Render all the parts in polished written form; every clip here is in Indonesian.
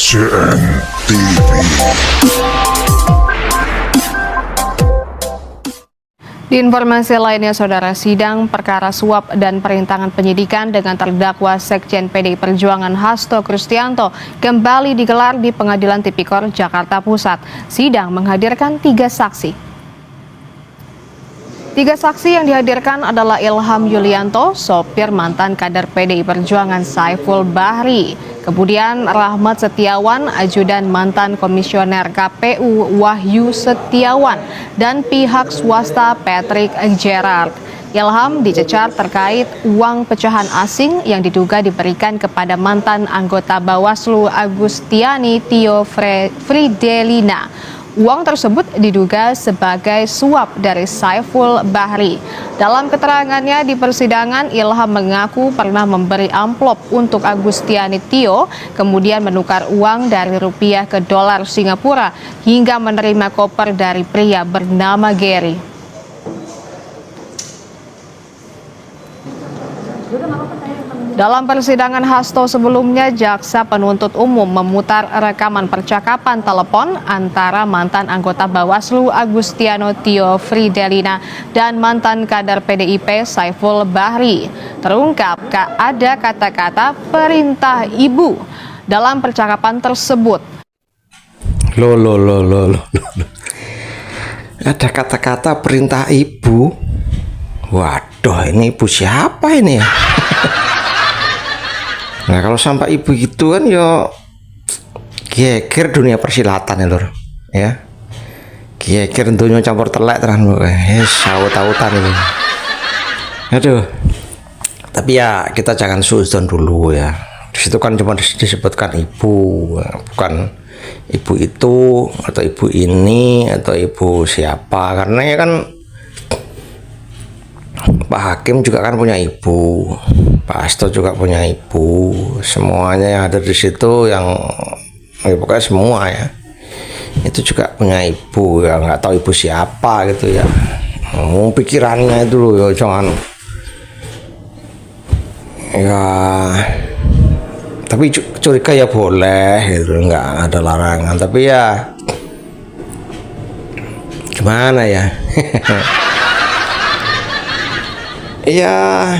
Di informasi lainnya, Saudara, sidang perkara suap dan perintangan penyidikan dengan terdakwa Sekjen PDI Perjuangan Hasto Kristianto kembali digelar di Pengadilan Tipikor Jakarta Pusat. Sidang menghadirkan 3 saksi. 3 saksi yang dihadirkan adalah Ilham Yulianto, sopir mantan kader PDI Perjuangan Saiful Bahri. Kemudian Rahmat Setiawan, ajudan mantan komisioner KPU Wahyu Setiawan, dan pihak swasta Patrick Gerard. Ilham dicecar terkait uang pecahan asing yang diduga diberikan kepada mantan anggota Bawaslu Agustiani Tio Fridelina. Uang tersebut diduga sebagai suap dari Saiful Bahri. Dalam keterangannya di persidangan, Ilham mengaku pernah memberi amplop untuk Agustiani Tio, kemudian menukar uang dari rupiah ke dolar Singapura, hingga menerima koper dari pria bernama Gary. Dalam persidangan Hasto sebelumnya, jaksa penuntut umum memutar rekaman percakapan telepon antara mantan anggota Bawaslu Agustiano Tio Fridelina dan mantan kader PDIP Saiful Bahri. Terungkap ada kata-kata perintah ibu dalam percakapan tersebut. Loh. Ada kata-kata perintah ibu. Waduh, ini ibu siapa ini ya? Nah, kalau sampai ibu gitu kan yo geger dunia persilatan ya lur, ya. Geger dunia campur telek terang lho. Saut-sautan ini. Aduh. Tapi ya kita jangan suudzon dulu ya. Di situ kan cuma disebutkan ibu, bukan ibu itu atau ibu ini atau ibu siapa, karena ya kan Pak Hakim juga kan punya ibu, Pak Hasto juga punya ibu, semuanya yang ada di situ yang pokoknya semua ya itu juga punya ibu ya, nggak tahu ibu siapa gitu ya. Pikirannya itu loh ya, jangan ya, tapi curiga ya boleh gitu, nggak ada larangan, tapi ya gimana ya. Ya,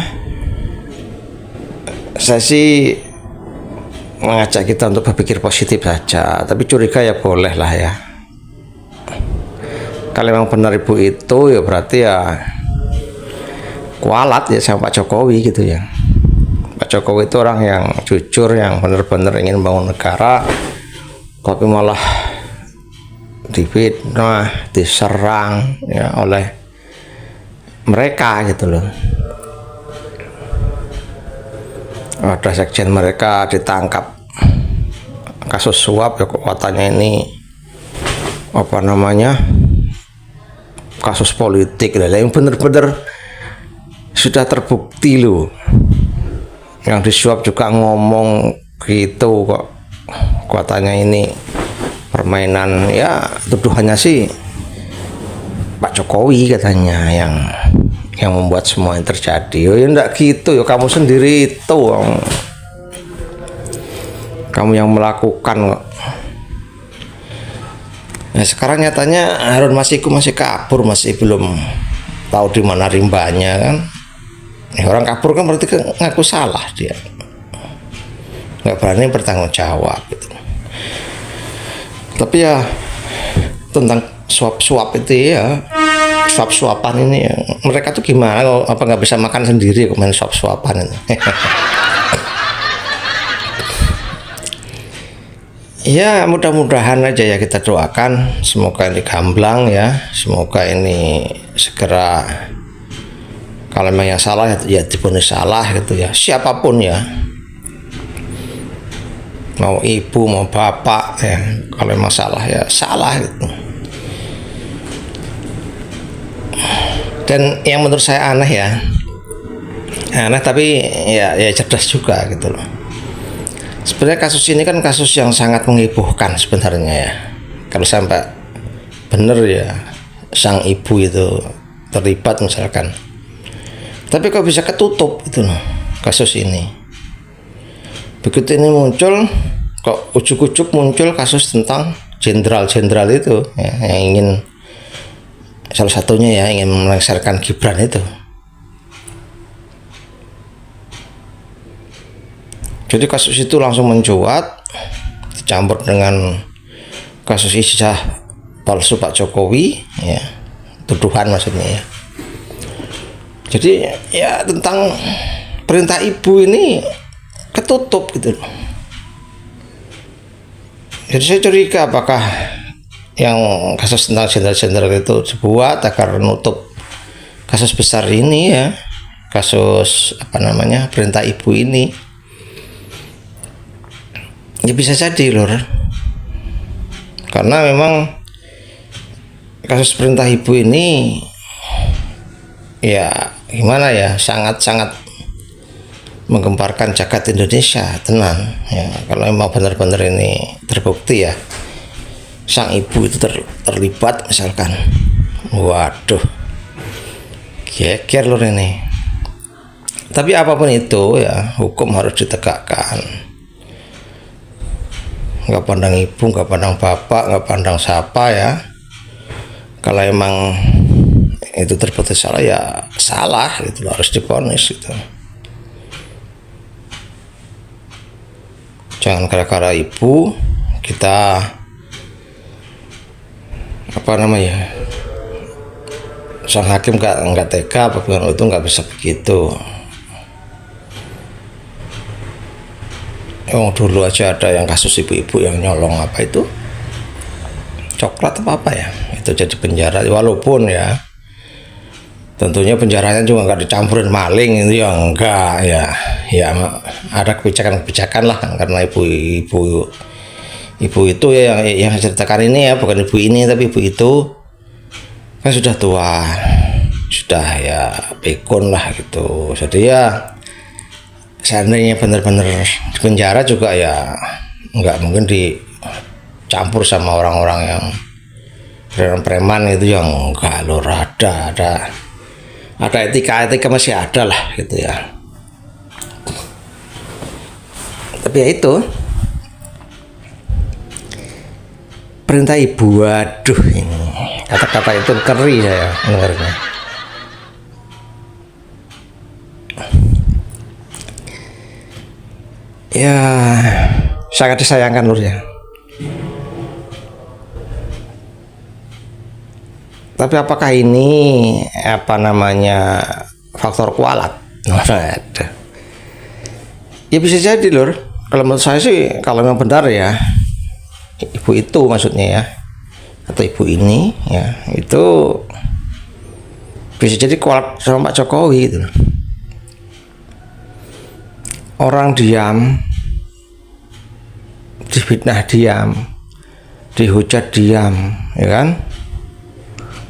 saya sih mengajak kita untuk berpikir positif saja, tapi curiga ya boleh lah ya. Kalau memang benar ibu itu ya berarti ya kualat ya sama Pak Jokowi gitu ya. Pak Jokowi itu orang yang jujur, yang benar-benar ingin membangun negara, tapi malah difitnah, diserang ya oleh mereka gitu loh. Ada sekjen mereka ditangkap kasus suap ya, katanya ini apa namanya kasus politik lah, yang bener-bener sudah terbukti loh. Yang disuap juga ngomong gitu kok, katanya ini permainan, ya tuduhannya sih Pak Jokowi katanya yang membuat semua yang terjadi. Oh ya enggak gitu ya, kamu sendiri itu kamu yang melakukan kok. Nah, sekarang nyatanya Harun Masiku masih kabur, masih belum tahu di mana rimbanya kan. Orang kabur kan berarti ngaku salah, dia nggak berani bertanggung jawab gitu. Tapi ya tentang suap-suap itu ya, suap-suapan ini ya, mereka tuh gimana, apa nggak bisa makan sendiri main suap-suapan ini. Ya mudah-mudahan aja ya, kita doakan semoga ini gamblang ya, semoga ini segera, kalau memang yang salah ya diponis salah gitu ya, siapapun ya, mau ibu mau bapak ya, kalau memang salah ya salah gitu. Dan yang menurut saya aneh ya, aneh tapi ya cerdas juga gitu loh. Sebenarnya kasus ini kan kasus yang sangat menghebohkan sebenarnya ya. Kalau sampai bener ya sang ibu itu terlibat misalkan, tapi kok bisa ketutup itu loh kasus ini. Begitu ini muncul kok ujuk-ujuk muncul kasus tentang jenderal-jenderal itu ya, yang ingin salah satunya ya ingin melengsarkan Gibran itu. Jadi kasus itu langsung mencuat, dicampur dengan kasus ijazah palsu Pak Jokowi, ya, tuduhan maksudnya ya. Jadi ya tentang perintah ibu ini ketutup gitu loh. Jadi saya curiga apakah yang kasus tentang jenderal-jenderal itu dibuat agar menutup kasus besar ini ya, kasus perintah ibu ini. Ya bisa jadi lor, karena memang kasus perintah ibu ini ya gimana ya, sangat-sangat menggemparkan jagat Indonesia tenan ya. Kalau memang benar-benar ini terbukti ya, sang ibu itu terlibat misalkan, waduh, geger lor ini. Tapi apapun itu ya, hukum harus ditegakkan. Nggak pandang ibu, nggak pandang bapak, nggak pandang siapa ya. Kalau emang itu terbukti salah ya salah, itu harus divonis gitu. Jangan gara-gara ibu kita sang hakim nggak tega, apapun itu nggak bisa begitu. Oh, dulu aja ada yang kasus ibu-ibu yang nyolong coklat apa ya, itu jadi penjara, walaupun ya tentunya penjaranya juga nggak dicampurin maling, itu ya enggak ya ada kebijakan lah, karena ibu itu ya yang saya ceritakan ini ya, bukan ibu ini tapi ibu itu kan sudah tua, sudah ya pikun lah gitu. Jadi ya seandainya benar-benar di penjara juga ya nggak mungkin dicampur sama orang-orang yang preman itu, yang enggak lho, ada etika masih ada lah gitu ya. Tapi ya itu perintah ibu, waduh, ini kata-kata itu ngeri saya dengarnya. Ya sangat disayangkan lur ya. Tapi apakah ini faktor kualat? Ada. Ya bisa jadi lur. Kalau menurut saya sih, kalau memang benar ya, ibu itu maksudnya ya, atau ibu ini ya, itu bisa jadi kualat sama Pak Jokowi gitu. Orang diam, difitnah diam, dihujat diam, ya kan?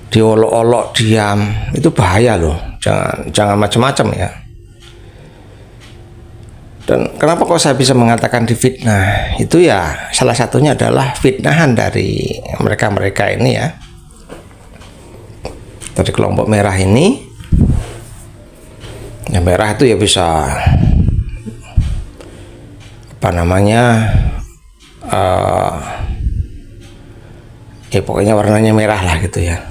Diolok-olok diam, itu bahaya loh. Jangan macam-macam ya. Dan kenapa kok saya bisa mengatakan difitnah? Itu ya salah satunya adalah fitnahan dari mereka-mereka ini ya, dari kelompok merah ini. Yang merah itu ya bisa ya pokoknya warnanya merah lah gitu ya.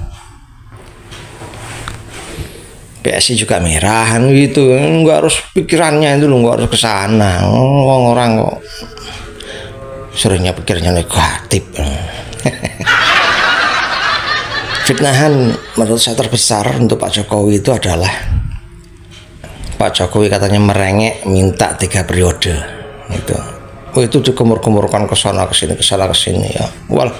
PSI juga merahan gitu, nggak harus pikirannya itu loh, nggak harus kesana. Orang kok seringnya pikirnya negatif. Fitnahan menurut saya terbesar untuk Pak Jokowi itu adalah Pak Jokowi katanya merengek minta 3 periode gitu. Oh, itu digemur-gemurkan ke sana ke sini ya. Wal,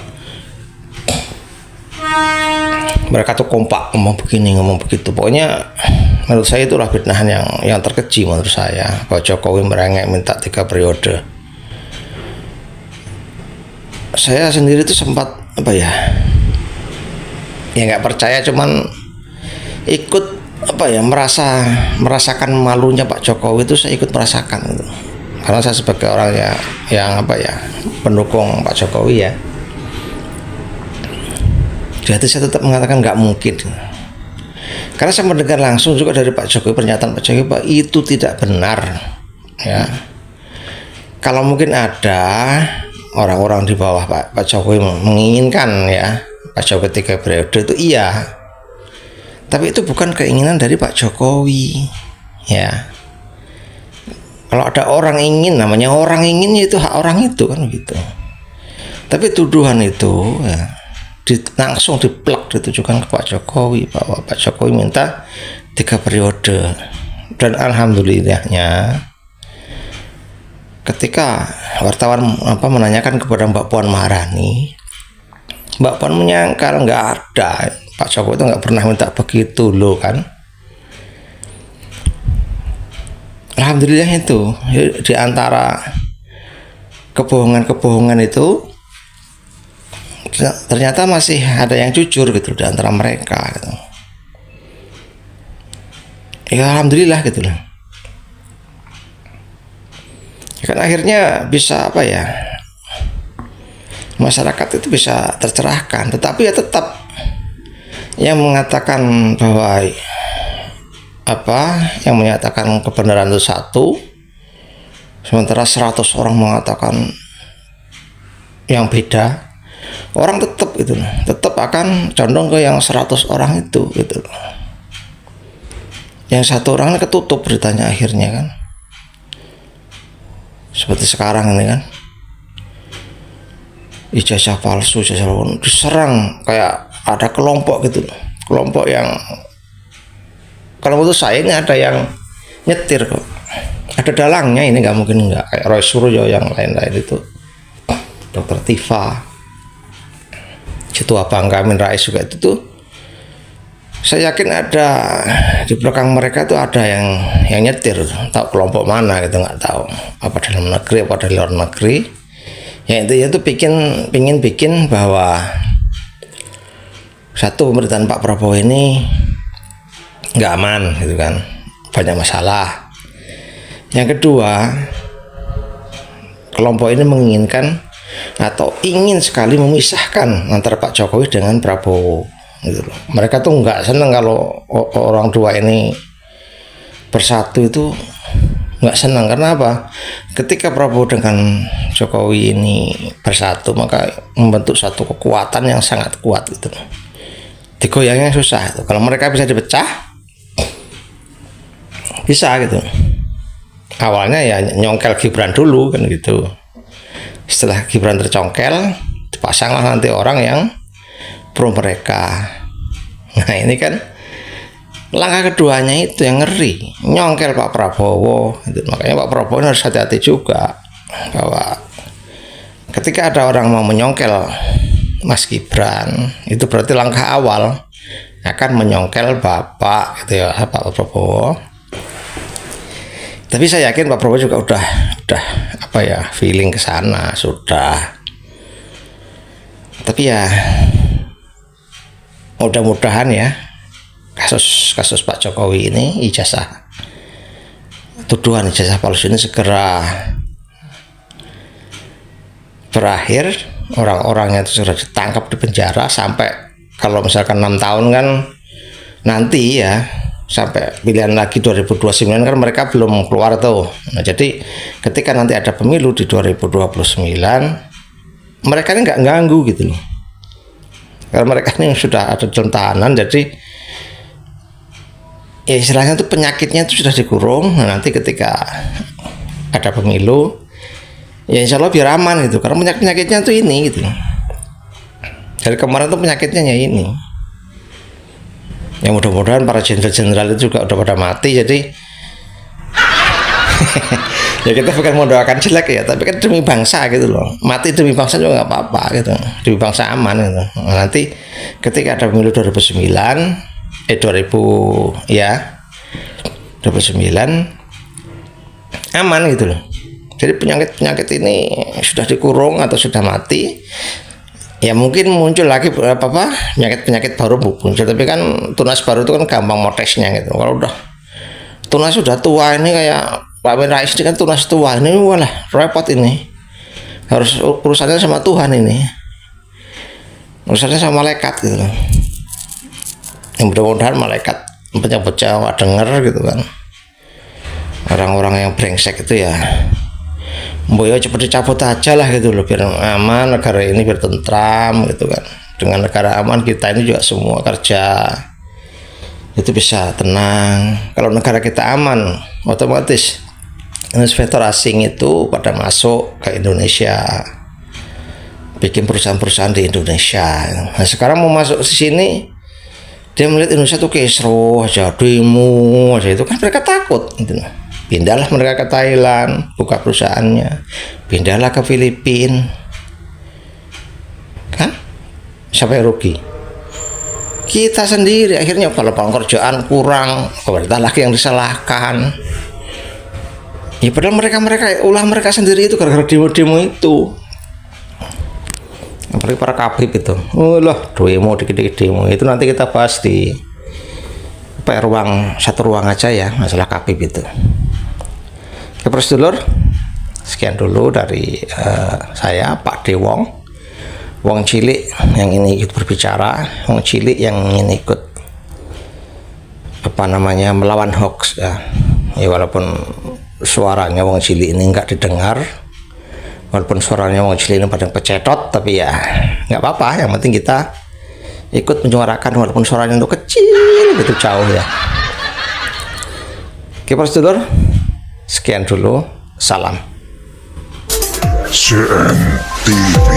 mereka tuh kompak ngomong begini ngomong begitu. Pokoknya menurut saya itulah fitnahan yang terkeji menurut saya. Pak Jokowi merengek minta 3 periode. Saya sendiri tuh sempat ya nggak percaya, cuman ikut merasakan malunya Pak Jokowi itu, saya ikut merasakan gitu. Karena saya sebagai orang yang pendukung Pak Jokowi ya, di hati saya tetap mengatakan nggak mungkin. Karena saya mendengar langsung juga dari Pak Jokowi, pernyataan Pak Jokowi, Pak, itu tidak benar ya. kalau mungkin ada orang-orang di bawah Pak Jokowi menginginkan ya Pak Jokowi 3 periode itu iya, tapi itu bukan keinginan dari Pak Jokowi ya. Kalau ada orang ingin, namanya orang ingin itu hak orang itu kan gitu. Tapi tuduhan itu ya, langsung diplak ditujukan ke Pak Jokowi bahwa Pak Jokowi minta 3 periode. Dan alhamdulillahnya ketika wartawan menanyakan kepada Mbak Puan Maharani, Mbak Puan menyangkal nggak ada, Pak Jokowi itu nggak pernah minta begitu loh kan. Alhamdulillah itu di antara kebohongan-kebohongan itu ternyata masih ada yang jujur gitu di antara mereka gitu. Ya alhamdulillah gitu loh. Ya kan akhirnya bisa apa ya, masyarakat itu bisa tercerahkan, tetapi ya tetap yang mengatakan bahwa yang menyatakan kebenaran itu satu, sementara 100 orang mengatakan yang beda, orang tetap akan condong ke yang 100 orang itu gitu. Yang 1 orang ketutup beritanya akhirnya kan, seperti sekarang ini kan, ijazah palsu, diserang kayak ada kelompok gitu, kelompok yang kalau menurut saya ini ada yang nyetir kok, ada dalangnya, ini nggak mungkin nggak, kayak Roy Suryo yang lain-lain itu, Dr. Tifa, Ketua Bangka Amin Rais juga itu tuh, saya yakin ada di belakang mereka tuh ada yang nyetir, tahu kelompok mana gitu, nggak tahu apa dalam negeri apa dari luar negeri, yang itu pingin bikin bahwa satu, pemerintahan Pak Prabowo ini nggak aman gitu kan, banyak masalah. Yang kedua, kelompok ini menginginkan atau ingin sekali memisahkan antara Pak Jokowi dengan Prabowo gitu loh. Mereka tuh nggak senang kalau orang dua ini bersatu, itu nggak senang. Karena apa? Ketika Prabowo dengan Jokowi ini bersatu, maka membentuk satu kekuatan yang sangat kuat gitu loh. Digoyangnya susah itu. Kalau mereka bisa dipecah, bisa gitu. Awalnya ya nyongkel Gibran dulu kan gitu. Setelah Gibran tercongkel, dipasanglah nanti orang yang pro mereka. Nah ini kan langkah keduanya itu yang ngeri, nyongkel Pak Prabowo gitu. Makanya Pak Prabowo harus hati-hati juga bahwa ketika ada orang mau menyongkel Mas Gibran, itu berarti langkah awal akan menyongkel Bapak gitu ya, Pak Prabowo. Tapi saya yakin Pak Prabowo juga udah feeling ke sana sudah. Tapi ya mudah-mudahan ya kasus Pak Jokowi ini, tuduhan ijazah palsu ini segera berakhir, orang-orangnya itu sudah ditangkap, di penjara sampai, kalau misalkan 6 tahun kan nanti ya, sampai pilihan lagi 2029 kan mereka belum keluar tuh. Nah, jadi ketika nanti ada pemilu di 2029, mereka ini nggak ganggu gitu loh. Karena mereka ini sudah ada dalam tahanan, jadi ya istilahnya tuh penyakitnya itu sudah dikurung. Nah, nanti ketika ada pemilu, ya insya Allah biar aman gitu. Karena penyakitnya tuh ini gitu. Dari kemarin tuh penyakitnya ya ini. Ya mudah-mudahan para jenderal-jenderal itu juga udah pada mati, jadi ya kita bukan mau doakan jelek ya, tapi kan demi bangsa gitu loh, mati demi bangsa juga nggak apa-apa gitu, demi bangsa aman gitu. Nah, nanti ketika ada pemilu 2009 aman gitu loh. Jadi penyakit ini sudah dikurung atau sudah mati, ya mungkin muncul lagi penyakit baru muncul, tapi kan tunas baru itu kan gampang motesnya gitu. Kalau udah tunas sudah tua ini, kayak Pak Amin Rais ini kan tunas tua ini, walah repot ini, harus urusannya sama Tuhan ini, urusannya sama malaikat gitu. Yang mudah-mudahan malaikat bocah-bocah denger gitu kan, orang-orang yang brengsek itu ya Boyo cepat dicabut aja lah gitu loh, biar aman negara ini, biar tentram gitu kan. Dengan negara aman kita ini juga semua kerja itu bisa tenang. Kalau negara kita aman, otomatis investor asing itu pada masuk ke Indonesia, bikin perusahaan-perusahaan di Indonesia. Nah sekarang mau masuk ke sini, dia melihat Indonesia tuh kisruh aja, demo aja, itu kan mereka takut gitu. Pindahlah mereka ke Thailand, buka perusahaannya, pindahlah ke Filipina, kan siapa yang rugi? Kita sendiri. Akhirnya kalau pekerjaan kurang, pemerintah lagi yang disalahkan. Ya padahal ulah mereka sendiri itu gara-gara demo-demo itu. Apalagi para kabib itu, lah demo, dikit-dikit demo itu nanti kita bahas di satu ruang aja ya, masalah kabib itu. Oke Prosedulur, sekian dulu dari saya Pak Dewong, Wong Cilik yang ini ikut berbicara, Wong Cilik yang ingin ikut melawan hoax ya. Ya walaupun suaranya Wong Cilik ini nggak didengar, walaupun suaranya Wong Cilik ini pada pecetot, tapi ya nggak apa-apa, yang penting kita ikut menyuarakan walaupun suaranya itu kecil gitu, jauh ya. Oke Prosedulur, sekian dulu, salam. CNTV.